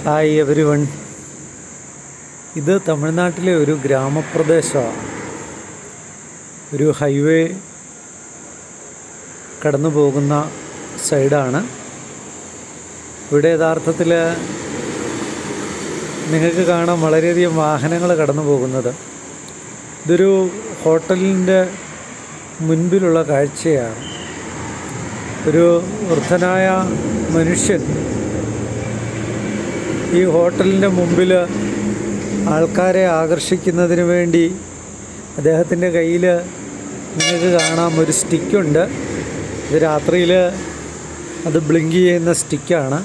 Hi every one. ഇത് തമിഴ്നാട്ടിലെ ഒരു ഗ്രാമപ്രദേശമാണ്. ഒരു ഹൈവേ കടന്നു പോകുന്ന സൈഡാണ്. ഇവിടെ യഥാർത്ഥത്തിൽ നിങ്ങൾക്ക് കാണാം വളരെയധികം വാഹനങ്ങൾ കടന്നു പോകുന്നത്. ഇതൊരു ഹോട്ടലിൻ്റെ മുൻപിലുള്ള കാഴ്ചയാണ്. ഒരു വൃദ്ധനായ മനുഷ്യൻ ഈ ഹോട്ടലിൻ്റെ മുമ്പിൽ ആൾക്കാരെ ആകർഷിക്കുന്നതിന് വേണ്ടി അദ്ദേഹത്തിൻ്റെ കയ്യിൽ നിങ്ങൾക്ക് കാണാം ഒരു സ്റ്റിക്കുണ്ട്. ഇത് രാത്രിയിൽ അത് ബ്ലിങ്ക് ചെയ്യുന്ന സ്റ്റിക്കാണ്.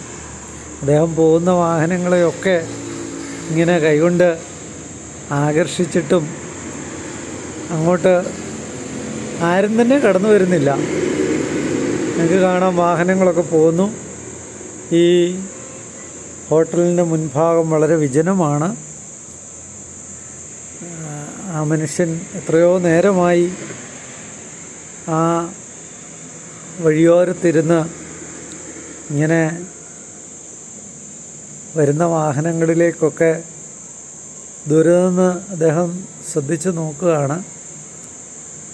അദ്ദേഹം പോകുന്ന വാഹനങ്ങളെയൊക്കെ ഇങ്ങനെ കൈകൊണ്ട് ആകർഷിച്ചിട്ടും അങ്ങോട്ട് ആരും തന്നെ കടന്നു വരുന്നില്ല. നിങ്ങൾക്ക് കാണാം വാഹനങ്ങളൊക്കെ പോകുന്നു. ഈ ഹോട്ടലിൻ്റെ മുൻഭാഗം വളരെ വിജനമാണ്. ആ മനുഷ്യൻ എത്രയോ നേരമായി ആ വഴിയോരത്തിരുന്ന് ഇങ്ങനെ വരുന്ന വാഹനങ്ങളിലേക്കൊക്കെ ദൂരെ നിന്ന് അദ്ദേഹം ശ്രദ്ധിച്ച് നോക്കുകയാണ്.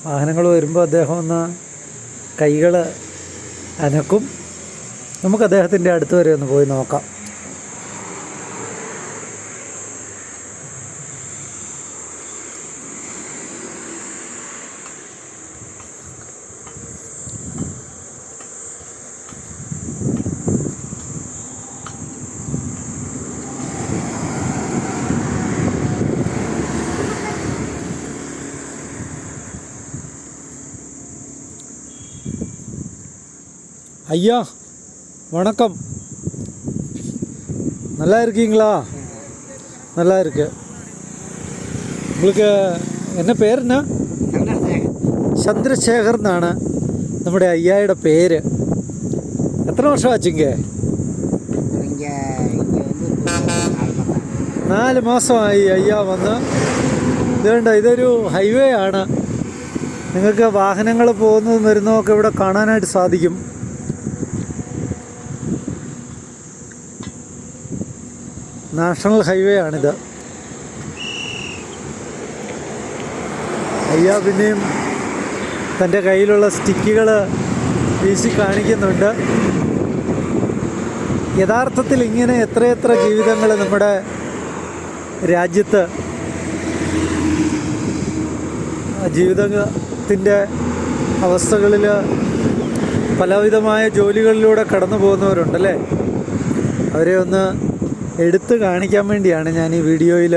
വാഹനങ്ങൾ വരുമ്പോൾ അദ്ദേഹം ഒന്ന് കൈകൾ അനക്കും. നമുക്ക് അദ്ദേഹത്തിൻ്റെ അടുത്ത് വരെ ഒന്ന് പോയി നോക്കാം. ஐயா வணக்கம், நல்லா இருக்கீங்களா? நல்லா இருக்கு. உங்களுக்கு என்ன പേരെന്നാ? ചന്ദ്രശേഖർ എന്നാണ് നമ്മുടെ അയ്യായുടെ പേര്. എത്ര വർഷമാച്ചിങ്ക? 4 മാസമായി അയ്യ വന്ന്. ഇതുകൊണ്ട് ഇതൊരു ഹൈവേ ആണ്. നിങ്ങൾക്ക് വാഹനങ്ങൾ പോകുന്നതും വരുന്നതൊക്കെ ഇവിടെ കാണാനായിട്ട് സാധിക്കും. നാഷണൽ ഹൈവേ ആണിത്. അയ്യ പിന്നെയും തൻ്റെ കയ്യിലുള്ള സ്റ്റിക്കുകൾ വീശി കാണിക്കുന്നുണ്ട്. യഥാർത്ഥത്തിൽ ഇങ്ങനെ എത്രയെത്ര ജീവിതങ്ങൾ നമ്മുടെ രാജ്യത്ത് ജീവിതത്തിൻ്റെ അവസ്ഥകളിൽ പലവിധമായ ജോലികളിലൂടെ കടന്നു പോകുന്നവരുണ്ടല്ലേ. അവരെ ഒന്ന് എടുത്ത് കാണിക്കാൻ വേണ്ടിയാണ് ഞാൻ ഈ വീഡിയോയിൽ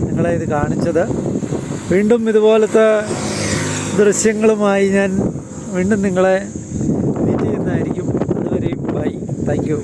നിങ്ങളെ ഇത് കാണിച്ചത്. വീണ്ടും ഇതുപോലത്തെ ദൃശ്യങ്ങളുമായി ഞാൻ വീണ്ടും നിങ്ങളെ മീറ്റ് ചെയ്യുന്നതായിരിക്കും. അതുവരെയും ബൈ. Thank you.